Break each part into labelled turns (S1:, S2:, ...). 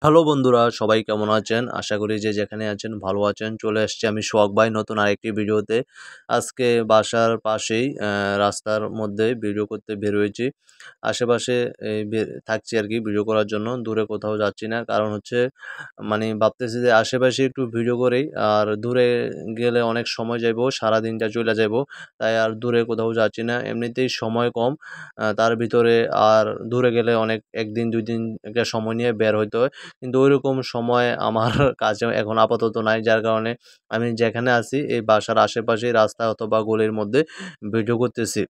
S1: Hello বন্ধুরা, সবাই কেমন আছেন? আশা করি যে যেখানে আছেন ভালো আছেন। চলে এসেছি আমি সোহাগ ভাই নতুন আরেকটি ভিডিওতে। আজকে বাসার পাশেই রাস্তার মধ্যে ভিডিও করতে বের হয়েছি। আশেপাশে এই থাকছি আরকি ভিডিও করার জন্য। দূরে কোথাও যাচ্ছি না। কারণ হচ্ছে মানে ভাবতেছি যে আশেপাশে একটু ভিডিও করি। আর দূরে গেলে অনেক সময় যাইবো, সারাদিনটা চইলা যাইবো। তাই আর দূরে কোথাও যাচ্ছি না। এমনিতেই সময় কম। তার ভিতরে আর দূরে গেলে অনেক ১ দিন ২ দিন একটা সময় নিয়ে বের হইতে হয়। কিন্তু ঐরকম সময় আমার কাছে এখন আপাতত নাই। যার কারণে আমি যেখানে আছি এই বাসার আশেপাশেই রাস্তা অথবা গলির মধ্যে ভিডিও করতেছি।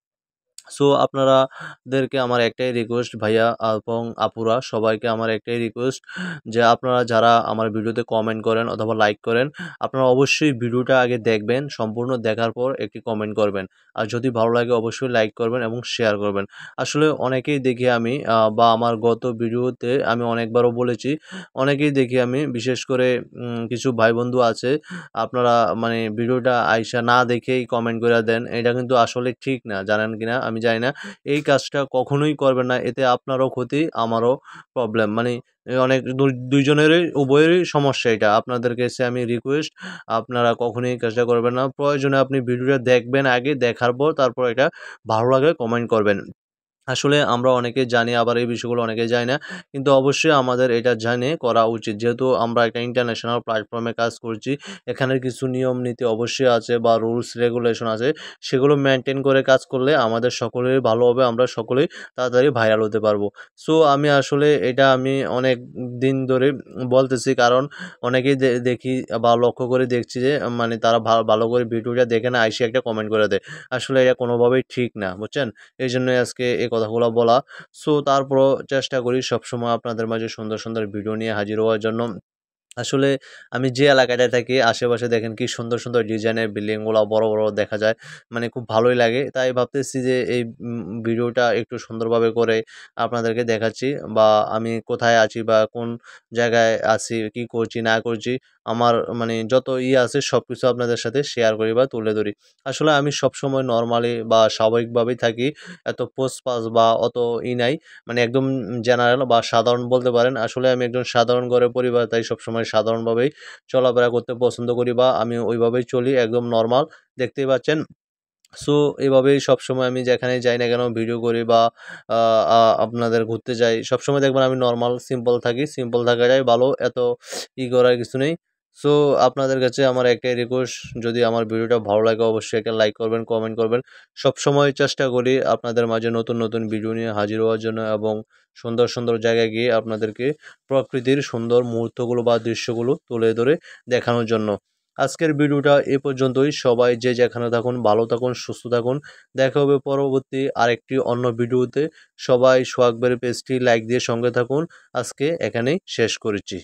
S1: সো আপনারাদেরকে আমার একটাই রিকোয়েস্ট ভাইয়া এবং আপুরা সবাইকে আমার একটাই রিকোয়েস্ট যে আপনারা যারা আমার ভিডিওতে কমেন্ট করেন অথবা লাইক করেন, আপনারা অবশ্যই ভিডিওটা আগে দেখবেন। সম্পূর্ণ দেখার পর একটি কমেন্ট করবেন। আর যদি ভালো লাগে অবশ্যই লাইক করবেন এবং শেয়ার করবেন। আসলে অনেকেই দেখি আমি বা আমার গত ভিডিওতে আমি অনেকবারও বলেছি, অনেকেই দেখি আমি বিশেষ করে কিছু ভাই-বন্ধু আছে আপনারা মানে ভিডিওটা আইসা না দেখেই কমেন্ট কইরা দেন। এটা কিন্তু আসলে ঠিক না। জানেন কিনা আমি জানি না। এই কাজটা কখনোই করবেন না। এতে আপনারও ক্ষতি, আমারও প্রবলেম। মানে অনেক ২ জনেরই উভয়েরই সমস্যা এটা। আপনাদের কাছে আমি রিকোয়েস্ট আপনারা কখনোই এই কাজটা করবেন না। প্রয়োজনে আপনি ভিডিওটা দেখবেন আগে, দেখার পর তারপর এটা ভালো লাগলে কমেন্ট করবেন। আসলে আমরা অনেকেই জানি আবার এই বিষয়গুলো অনেকেই জানি না। কিন্তু অবশ্যই আমাদের এটা জেনে করা উচিত। যেহেতু আমরা একটা ইন্টারন্যাশনাল প্ল্যাটফর্মে কাজ করছি। এখানের কিছু নিয়ম নীতি অবশ্যই আছে বা রুলস রেগুলেশন আছে। সেগুলো মেইনটেইন করে কাজ করলে আমাদের সকলেরই ভালো হবে। আমরা সকলেই তাড়াতাড়ি ভাইরাল হতে পারবো। সো আমি আসলে এটা আমি অনেক দিন ধরে বলতেছি কারণ অনেকেই দেখি বা লক্ষ্য করে দেখছি যে মানে তারা ভালো করে ভিডিওটা দেখে না আইসা একটা কমেন্ট করে দেয়। আসলে এটা কোনোভাবেই ঠিক না। বুঝছেন? এইজন্যই আজকে এই কথাগুলা বলা। সো তারপরও চেষ্টা করি সবসময় আপনাদের মাঝে সুন্দর, সুন্দর ভিডিও নিয়ে হাজির হওয়ার জন্য। আসলে আমি যে এলাকাটায় থাকি আশেপাশে দেখেন কি সুন্দর, সুন্দর ডিজাইনের বিল্ডিংগুলা বড়, বড় দেখা যায়। মানে খুব ভালোই লাগে। তাই ভাবতেছি যে এই ভিডিওটা একটু সুন্দরভাবে করে আপনাদেরকে দেখাচ্ছি বা আমি কোথায় আছি বা কোন জায়গায় আছি, কি করছি না করছি আমার মানে যত আছে সবকিছু আপনাদের সাথে শেয়ার করি বা তুলে ধরি। আসলে আমি সবসময় নরমালি বা স্বাভাবিকভাবেই থাকি। এত পোজ-পাজ বা অত নাই। মানে একদম জেনারেল বা সাধারণ বলতে পারেন। আসলে আমি একজন সাধারণ ঘরের পরিবার তাই সবসময় সাধারণভাবেই চলাফেরা করতে পছন্দ করি বা আমি ওইভাবেই চলি একদম নরমাল। দেখতেই পাচ্ছেন। সো এভাবেই সবসময় আমি যেখানেই যাই না কেন ভিডিও করি বা আ আ আপনাদের ঘুরতে যাই। সবসময় দেখবেন আমি নরমাল সিম্পল থাকি। সিম্পল থাকাটাই ভালো। এত করার কিছু নেই। সো আপনাদের কাছে আমার একটাই রিকোয়েস্ট যদি আমার ভিডিওটা ভালো লাগে অবশ্যই একটা লাইক করবেন, কমেন্ট করবেন। সবসময় চেষ্টা করি আপনাদের মাঝে নতুন, নতুন ভিডিও নিয়ে হাজির হওয়ার জন্য এবং সুন্দর, সুন্দর জায়গায় গিয়ে আপনাদেরকে প্রকৃতির সুন্দর মুহূর্তগুলো বা দৃশ্যগুলো তুলে ধরে দেখানোর জন্য। আজকের ভিডিওটা এ পর্যন্তই। সবাই যে যেখানে থাকুন ভালো থাকুন, সুস্থ থাকুন। দেখা হবে পরবর্তী আরেকটি অন্য ভিডিওতে। সবাই সোহাগ ভাইয়ের পেজটি লাইক দিয়ে সঙ্গে থাকুন। আজকে এখানেই শেষ করেছি।